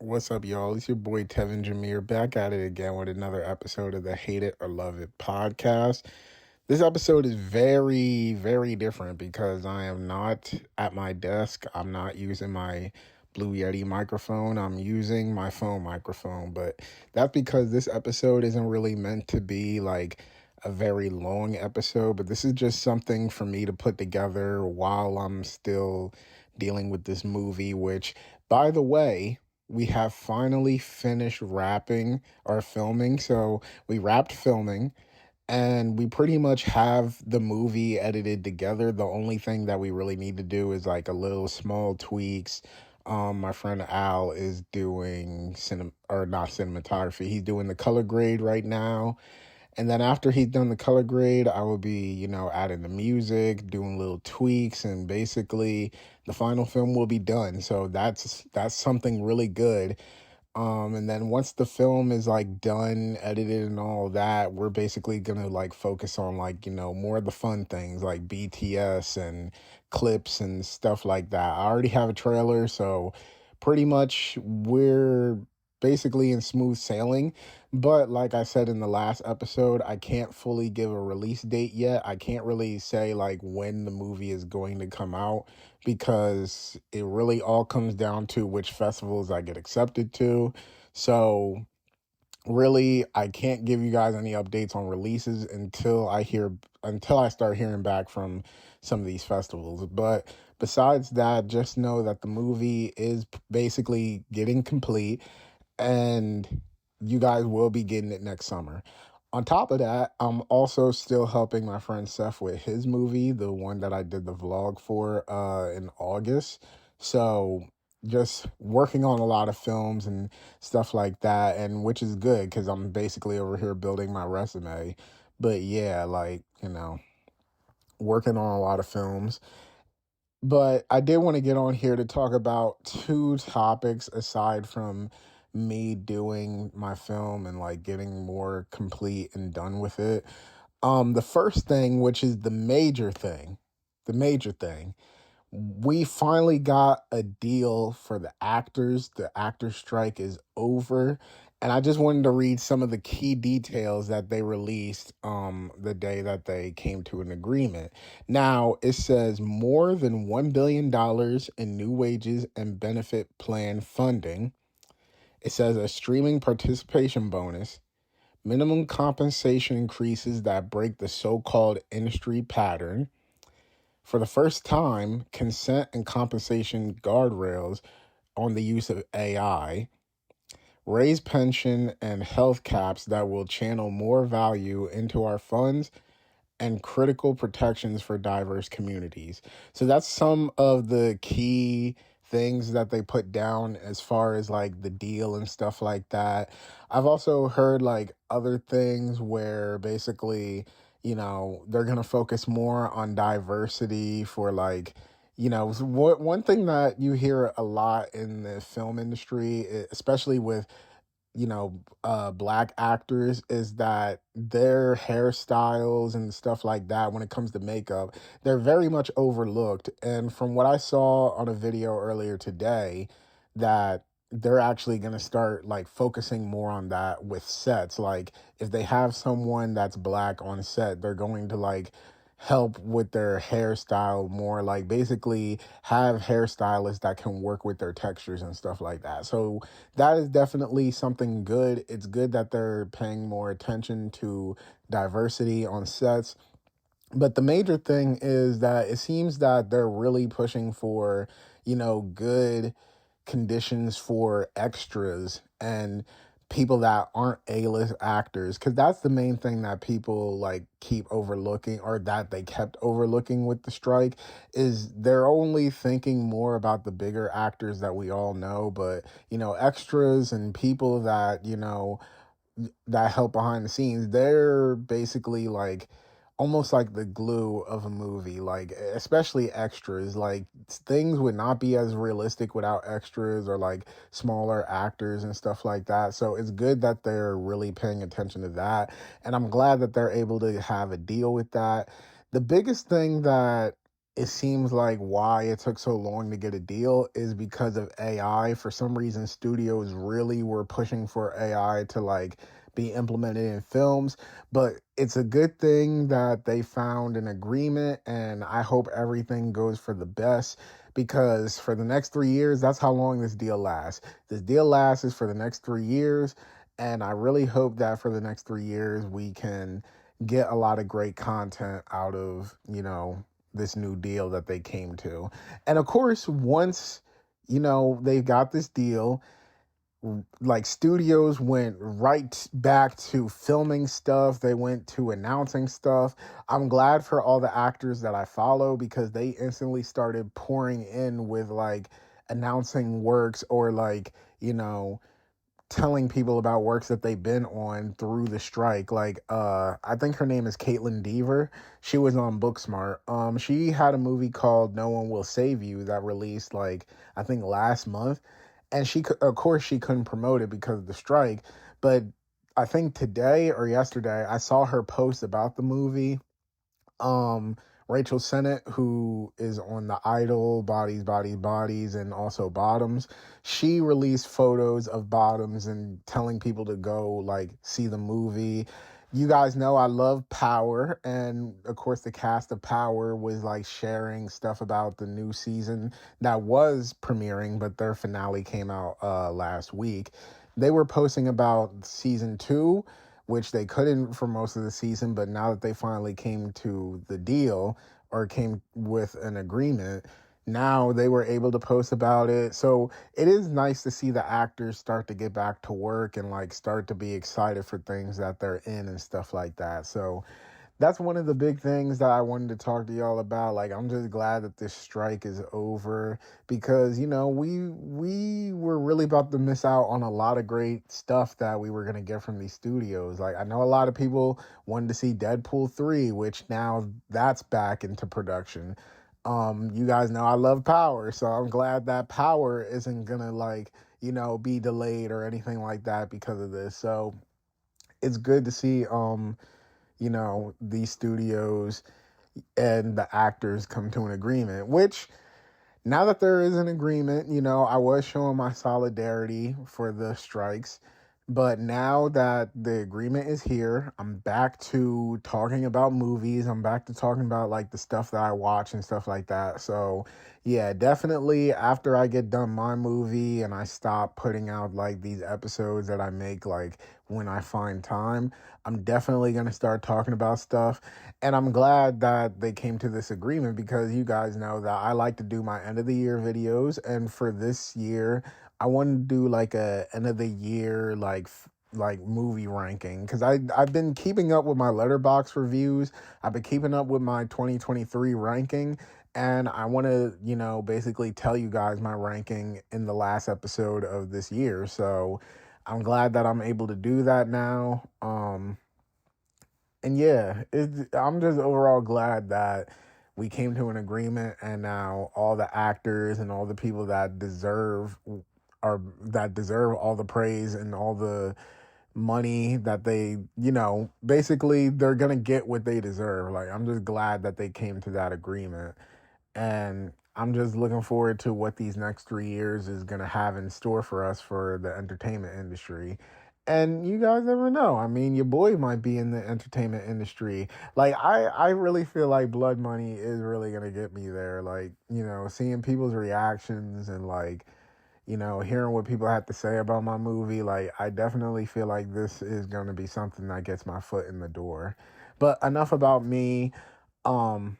What's up, y'all? It's your boy Tevin Jameer back at it again with another episode of the Hate It or Love It podcast. This episode is very, very different because I am not at my desk. I'm not using my Blue Yeti microphone. I'm using my phone microphone, but that's because this episode isn't really meant to be like a very long episode, but this is just something for me to put together while I'm still dealing with this movie, which, by the way, we have finally finished wrapping our filming. So we wrapped filming and we pretty much have the movie edited together. The only thing that we really need to do is like a little small tweaks. My friend Al is doing not cinematography. He's doing the color grade right now. And then after he's done the color grade, I will be, adding the music, doing little tweaks, and basically the final film will be done. So that's something really good. And then once the film is like done, edited and all that, we're basically gonna like focus on like, more of the fun things like BTS and clips and stuff like that. I already have a trailer, so pretty much we're basically in smooth sailing. But like I said in the last episode, I can't fully give a release date yet. I can't really say like when the movie is going to come out because it really all comes down to which festivals I get accepted to. So really, I can't give you guys any updates on releases until I start hearing back from some of these festivals. But besides that, just know that the movie is basically getting complete and you guys will be getting it next summer. On top of that, I'm also still helping my friend Seth with his movie, the one that I did the vlog for in August. So just working on a lot of films and stuff like that, and which is good because I'm basically over here building my resume. But yeah, working on a lot of films. But I did want to get on here to talk about two topics aside from me doing my film and like getting more complete and done with it. The first thing, which is the major thing, we finally got a deal for the actors. The actor strike is over. And I just wanted to read some of the key details that they released the day that they came to an agreement. Now, it says more than $1 billion in new wages and benefit plan funding. It says a streaming participation bonus, minimum compensation increases that break the so-called industry pattern. For the first time, consent and compensation guardrails on the use of AI, raise pension and health caps that will channel more value into our funds, and critical protections for diverse communities. So that's some of the key things that they put down as far as like the deal and stuff like that. I've also heard like other things where basically, they're going to focus more on diversity for like, one thing that you hear a lot in the film industry, especially with black actors, is that their hairstyles and stuff like that, when it comes to makeup, they're very much overlooked. And from what I saw on a video earlier today, that they're actually going to start like focusing more on that with sets. Like if they have someone that's black on set, they're going to like help with their hairstyle more, like basically have hairstylists that can work with their textures and stuff like that. So that is definitely something good. It's good that they're paying more attention to diversity on sets. But the major thing is that it seems that they're really pushing for, good conditions for extras and people that aren't A-list actors, because that's the main thing that people like keep overlooking, or that they kept overlooking with the strike, is they're only thinking more about the bigger actors that we all know. But extras and people that that help behind the scenes, they're basically like almost like the glue of a movie, like especially extras. Like things would not be as realistic without extras or like smaller actors and stuff like that. So it's good that they're really paying attention to that, and I'm glad that they're able to have a deal with that. The biggest thing that it seems like why it took so long to get a deal is because of AI. For some reason, studios really were pushing for AI to like be implemented in films, but it's a good thing that they found an agreement, and I hope everything goes for the best because for the next 3 years, that's how long this deal lasts. This deal lasts is for the next 3 years, and I really hope that for the next 3 years we can get a lot of great content out of, this new deal that they came to. And of course, once, they got this deal, like studios went right back to filming stuff. They went to announcing stuff. I'm glad for all the actors that I follow because they instantly started pouring in with like announcing works or like, telling people about works that they've been on through the strike. Like I think her name is Caitlin Deaver. She was on Booksmart. She had a movie called No One Will Save You that released like I think last month, and of course she couldn't promote it because of the strike, but I think today or yesterday I saw her post about the movie. um Rachel Sennett, who is on the Idol, Bodies, Bodies, Bodies, and also Bottoms, she released photos of Bottoms and telling people to go like see the movie. You guys know I love Power, and of course the cast of Power was like sharing stuff about the new season that was premiering, but their finale came out last week. They were posting about season 2, which they couldn't for most of the season, but now that they finally came to the deal or came with an agreement, now they were able to post about it. So it is nice to see the actors start to get back to work and like start to be excited for things that they're in and stuff like that. So that's one of the big things that I wanted to talk to y'all about. Like, I'm just glad that this strike is over because, we were really about to miss out on a lot of great stuff that we were going to get from these studios. Like, I know a lot of people wanted to see Deadpool 3, which now that's back into production. You guys know I love Power, so I'm glad that Power isn't going to like, be delayed or anything like that because of this. So it's good to see, these studios and the actors come to an agreement, which now that there is an agreement, I was showing my solidarity for the strikes. But now that the agreement is here, I'm back to talking about movies. I'm back to talking about like the stuff that I watch and stuff like that. So, yeah, definitely after I get done my movie and I stop putting out like these episodes that I make like when I find time, I'm definitely going to start talking about stuff. And I'm glad that they came to this agreement because you guys know that I like to do my end of the year videos. And for this year, I want to do like a end of the year like movie ranking because I've been keeping up with my Letterboxd reviews. I've been keeping up with my 2023 ranking, and I want to basically tell you guys my ranking in the last episode of this year. So I'm glad that I'm able to do that now. And yeah, I'm just overall glad that we came to an agreement, and now all the actors and all the people that deserve all the praise and all the money that they, basically they're gonna get what they deserve. Like, I'm just glad that they came to that agreement. And I'm just looking forward to what these next 3 years is going to have in store for us for the entertainment industry. And you guys never know. I mean, your boy might be in the entertainment industry. Like, I really feel like Blood Money is really going to get me there. Like, seeing people's reactions and like, hearing what people have to say about my movie. Like, I definitely feel like this is going to be something that gets my foot in the door. But enough about me. Um,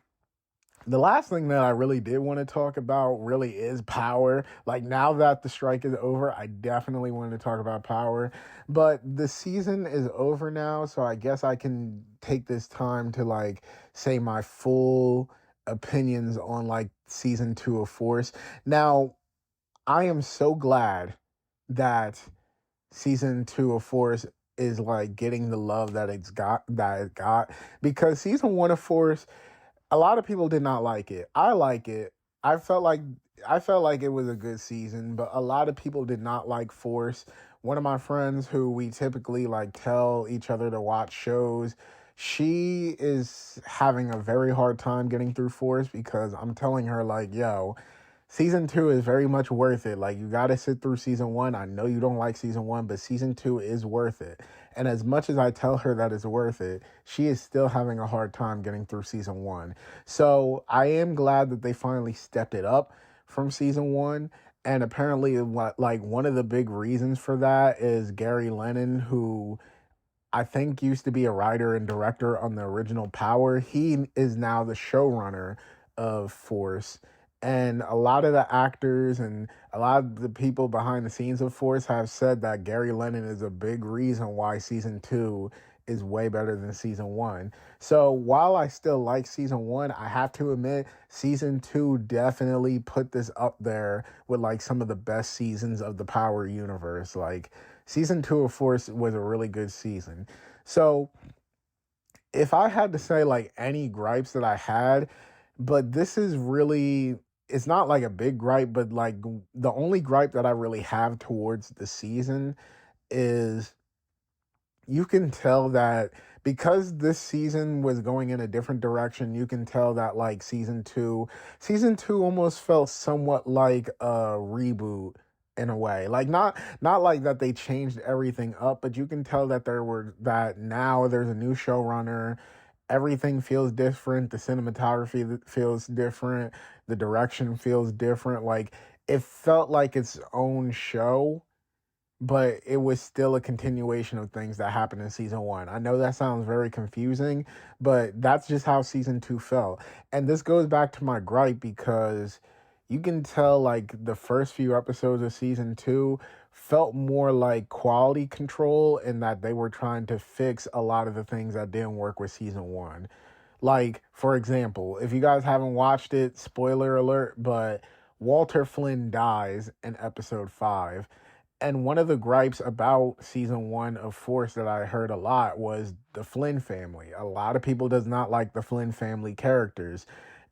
the last thing that I really did want to talk about really is Power. Like, now that the strike is over, I definitely wanted to talk about Power. But the season is over now, so I guess I can take this time to like say my full opinions on like season 2 of Force. Now, I am so glad that season 2 of Force is like getting the love that it got because season 1 of Force, a lot of people did not like it. I like it. I felt like I felt like it was a good season, but a lot of people did not like Force. One of my friends who we typically like tell each other to watch shows, She is having a very hard time getting through Force because I'm telling her, like, yo, season two is very much worth it. Like, you got to sit through season one. I know you don't like season one, but season two is worth it. And as much as I tell her that it's worth it, she is still having a hard time getting through season one. So I am glad that they finally stepped it up from season one. And apparently, like, one of the big reasons for that is Gary Lennon, who I think used to be a writer and director on the original Power. He is now the showrunner of Force. And a lot of the actors and a lot of the people behind the scenes of Force have said that Gary Lennon is a big reason why season two is way better than season one. So while I still like season one, I have to admit season two definitely put this up there with like some of the best seasons of the Power universe. Like, season two of Force was a really good season. So if I had to say like any gripes that I had, but this is really, it's not like a big gripe, but like the only gripe that I really have towards the season is you can tell that because this season was going in a different direction, you can tell that like season two almost felt somewhat like a reboot in a way. Like, not like that they changed everything up, but you can tell that that now there's a new showrunner. Everything feels different. The cinematography feels different. The direction feels different. Like, it felt like its own show, but it was still a continuation of things that happened in season one. I know that sounds very confusing, but that's just how season two felt. And this goes back to my gripe because you can tell like the first few episodes of season two felt more like quality control in that they were trying to fix a lot of the things that didn't work with season one. Like, for example, if you guys haven't watched it, spoiler alert, but Walter Flynn dies in episode 5. And one of the gripes about season one of Force that I heard a lot was the Flynn family. A lot of people does not like the Flynn family characters.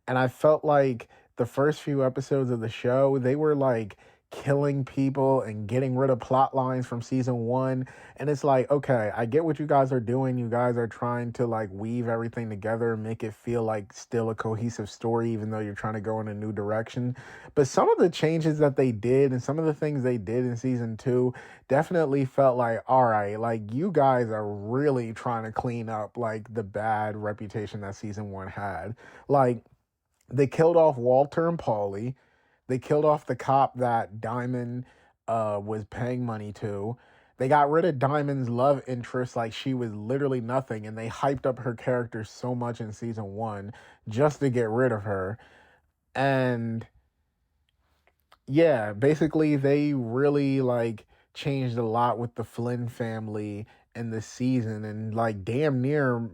And I felt like the first few episodes of the show, they were like killing people and getting rid of plot lines from season one. And it's like, okay, I get what you guys are doing. You guys are trying to like weave everything together and make it feel like still a cohesive story, even though you're trying to go in a new direction. But some of the changes that they did and some of the things they did in season two definitely felt like, all right, like you guys are really trying to clean up like the bad reputation that season one had. Like, they killed off Walter and Paulie. They killed off the cop that Diamond was paying money to. They got rid of Diamond's love interest like she was literally nothing, and they hyped up her character so much in season one just to get rid of her. And yeah, basically they really like changed a lot with the Flynn family in the season, and like damn near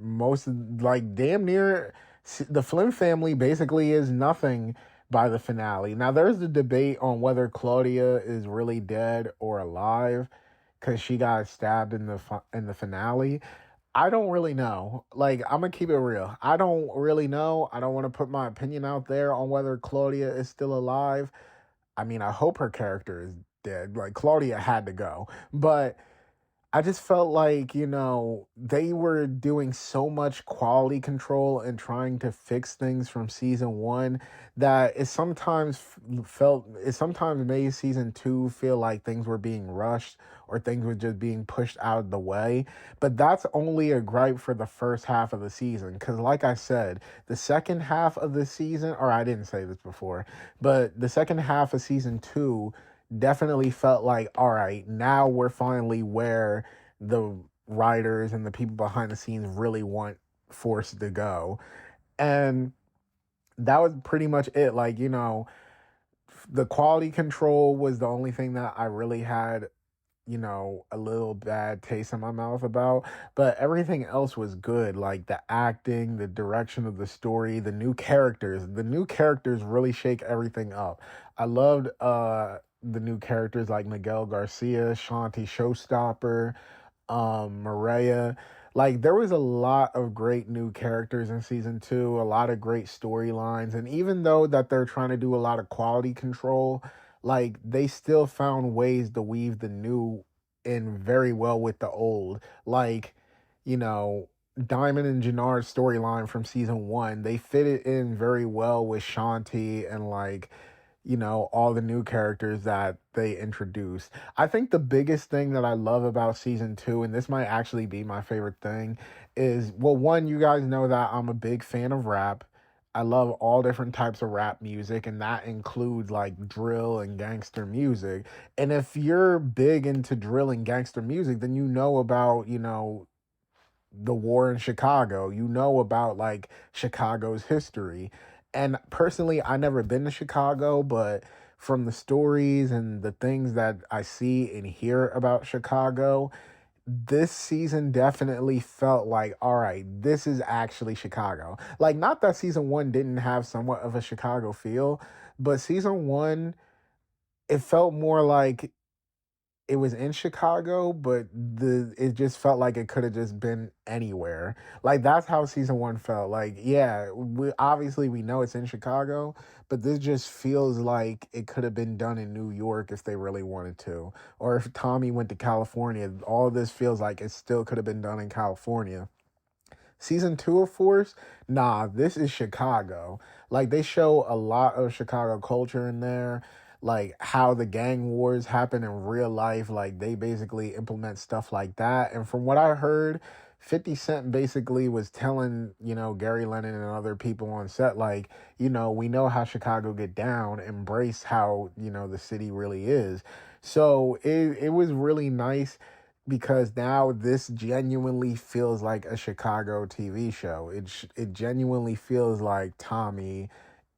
the Flynn family basically is nothing by the finale. Now there's the debate on whether Claudia is really dead or alive because she got stabbed in the finale. I don't really know. Like, I'm gonna keep it real. I don't really know. I don't want to put my opinion out there on whether Claudia is still alive. I mean, I hope her character is dead. Like, Claudia had to go. But I just felt like, they were doing so much quality control and trying to fix things from season one that it sometimes made season two feel like things were being rushed or things were just being pushed out of the way. But that's only a gripe for the first half of the season. Because, like I said, the second half of the season, or I didn't say this before, but the second half of season two definitely felt like, all right, now we're finally where the writers and the people behind the scenes really want Force to go. And that was pretty much it. Like, the quality control was the only thing that I really had, a little bad taste in my mouth about. But everything else was good. Like the acting, the direction of the story, the new characters. The new characters really shake everything up. I loved the new characters like Miguel Garcia, Shanti Showstopper, Maria. Like, there was a lot of great new characters in season two, a lot of great storylines, and even though that they're trying to do a lot of quality control, like they still found ways to weave the new in very well with the old. Like, you know, Diamond and Jannard's storyline from season one. They fit it in very well with Shanti and like, all the new characters that they introduced. I think the biggest thing that I love about season two, and this might actually be my favorite thing, is, well, one, you guys know that I'm a big fan of rap. I love all different types of rap music, and that includes like drill and gangster music. And if you're big into drill and gangster music, then you know about, the war in Chicago. You know about like Chicago's history. And personally, I never been to Chicago, but from the stories and the things that I see and hear about Chicago, this season definitely felt like, all right, this is actually Chicago. Like, not that season one didn't have somewhat of a Chicago feel, but season one, it felt more like it was in Chicago, but it just felt like it could have just been anywhere. Like, that's how season one felt. Like, yeah, we know it's in Chicago, but this just feels like it could have been done in New York if they really wanted to, or if Tommy went to California. All of this feels like it still could have been done in California. Season two of Force, nah, this is Chicago. Like, they show a lot of Chicago culture in there, like how the gang wars happen in real life. Like, they basically implement stuff like that. And from what I heard, 50 Cent basically was telling, Gary Lennon and other people on set, like, we know how Chicago get down, embrace how, the city really is. So it was really nice because now this genuinely feels like a Chicago TV show. It genuinely feels like Tommy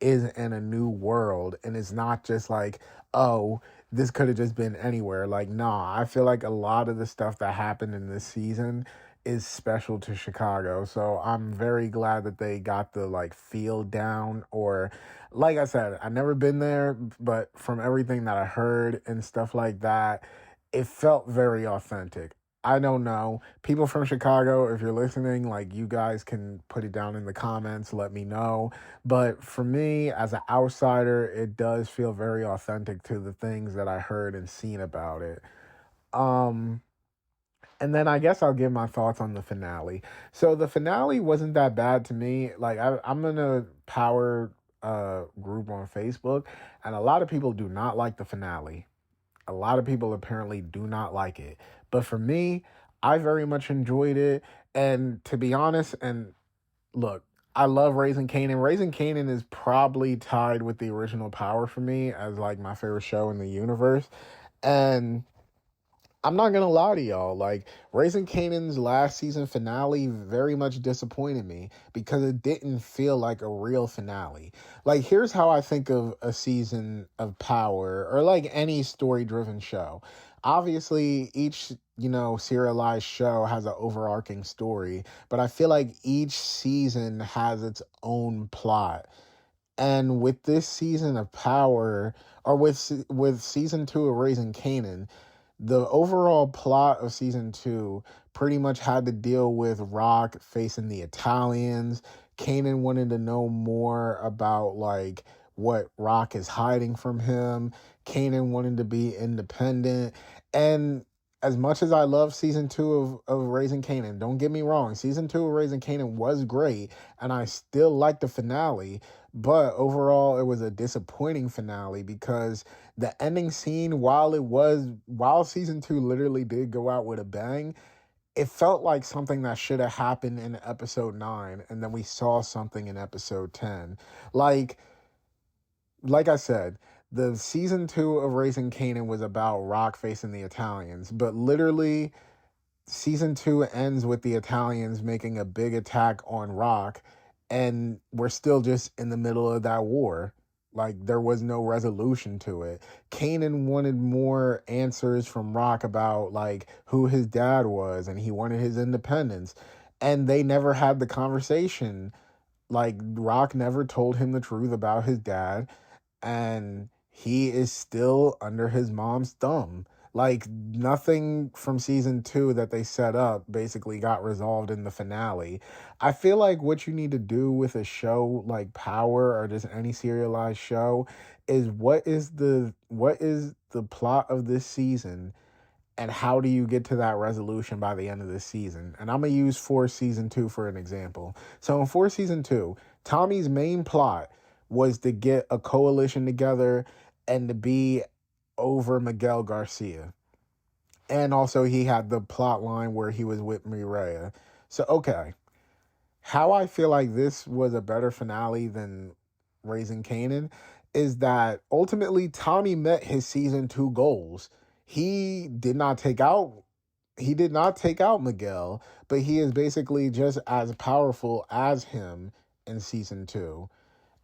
is in a new world, and it's not just like, oh, this could have just been anywhere. Like, nah, I feel like a lot of the stuff that happened in this season is special to Chicago. So I'm very glad that they got the like feel down. Or like I said, I never been there, but from everything that I heard and stuff like that, it felt very authentic. I don't know. People from Chicago, if you're listening, like, you guys can put it down in the comments, let me know. But for me, as an outsider, it does feel very authentic to the things that I heard and seen about it. Um, and then I guess I'll give my thoughts on the finale. So the finale wasn't that bad to me. Like, I'm in a power group on Facebook, and a lot of people do not like the finale. A lot of people apparently do not like it. But for me, I very much enjoyed it. And to be honest, and look, I love Raising Kanan. Raising Kanan is probably tied with the original Power for me as like my favorite show in the universe. And I'm not gonna lie to y'all, like, Raising Kanan's last season finale very much disappointed me because it didn't feel like a real finale. Like, here's how I think of a season of Power, or like any story driven show. Obviously, each, serialized show has an overarching story, but I feel like each season has its own plot. And with this season of Power, or with season two of Raising Kanan, the overall plot of season two pretty much had to deal with Rock facing the Italians. Kanan wanted to know more about like what Rock is hiding from him. Kanan wanted to be independent. And as much as I love season two of Raising Kanan, don't get me wrong, season two of Raising Kanan was great, and I still like the finale. But overall, it was a disappointing finale because the ending scene, while season two literally did go out with a bang, it felt like something that should have happened in episode 9, and then we saw something in episode 10. Like, like I said, the season 2 of Raising Kanan was about Rock facing the Italians, but literally season 2 ends with the Italians making a big attack on Rock, and we're still just in the middle of that war. Like, there was no resolution to it. Kanan wanted more answers from Rock about like who his dad was, and he wanted his independence. And they never had the conversation. Like, Rock never told him the truth about his dad, and he is still under his mom's thumb. Like, nothing from season 2 that they set up basically got resolved in the finale. I feel like what you need to do with a show like Power, or just any serialized show, is what is the plot of this season, And how do you get to that resolution by the end of the season? And I'm going to use Force Season 2 for an example. So in Force Season 2, Tommy's main plot was to get a coalition together and to be over Miguel Garcia. And also he had the plot line where he was with Mireya. So, okay. How I feel like this was a better finale than Raising Kanan is that ultimately Tommy met his season 2 goals. He did not take out Miguel, but he is basically just as powerful as him in season 2,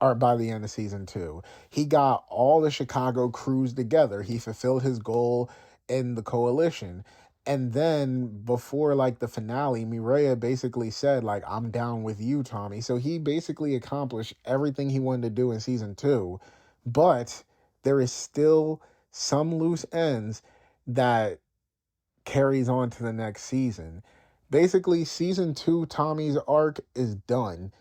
or by the end of season 2. He got all the Chicago crews together. He fulfilled his goal in the coalition. And then before like the finale, Mireya basically said, like, I'm down with you, Tommy. So he basically accomplished everything he wanted to do in season 2. But there is still some loose ends that carries on to the next season. Basically, season 2, Tommy's arc is done.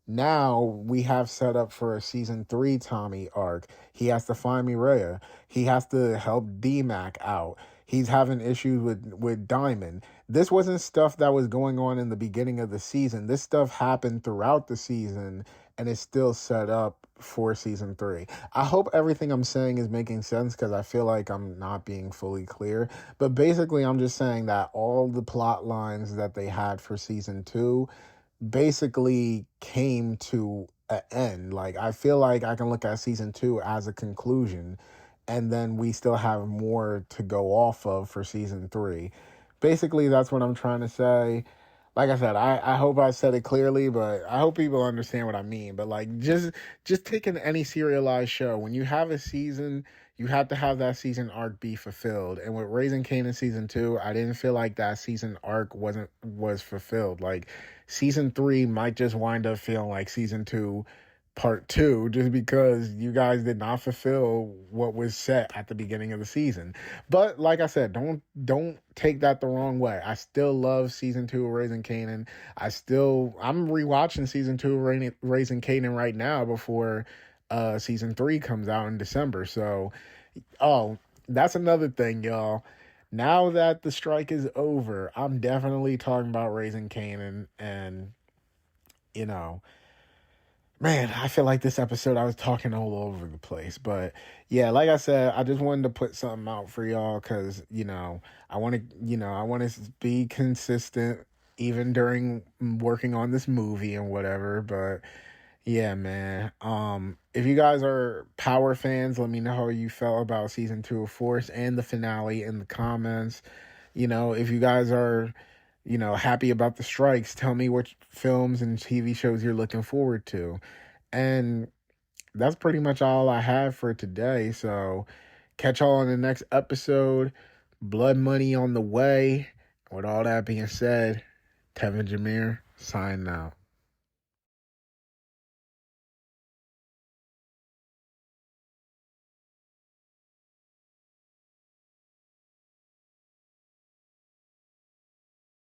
Now we have set up for a season 3 Tommy arc. He has to find Mireya. He has to help D-Mac out. He's having issues with Diamond. This wasn't stuff that was going on in the beginning of the season. This stuff happened throughout the season and is still set up for season 3. I hope everything I'm saying is making sense because I feel like I'm not being fully clear. But basically, I'm just saying that all the plot lines that they had for season 2 basically came to an end. Like, I feel like I can look at season 2 as a conclusion, and then we still have more to go off of for season 3. Basically, that's what I'm trying to say. Like I said, I hope I said it clearly, but I hope people understand what I mean. But like, just taking any serialized show, when you have a season, you have to have that season arc be fulfilled. And with Raising Kanan season 2, I didn't feel like that season arc was fulfilled. Like, season 3 might just wind up feeling like season 2 part 2, just because you guys did not fulfill what was set at the beginning of the season. But like I said, don't take that the wrong way. I still love season 2 of Raising Kanan. I'm rewatching season 2 of Raising Kanan right now before season 3 comes out in December. So, that's another thing, y'all. Now that the strike is over, I'm definitely talking about Raising Kanan. And you know, man, I feel like this episode I was talking all over the place. But yeah, like I said, I just wanted to put something out for y'all because, I want to be consistent even during working on this movie and whatever. But yeah, man. If you guys are Power fans, let me know how you felt about season 2 of Force and the finale in the comments. If you guys are happy about the strikes, tell me what films and TV shows you're looking forward to. And that's pretty much all I have for today. So catch y'all on the next episode. Blood Money on the way. With all that being said, Tevin Jameer, signing out.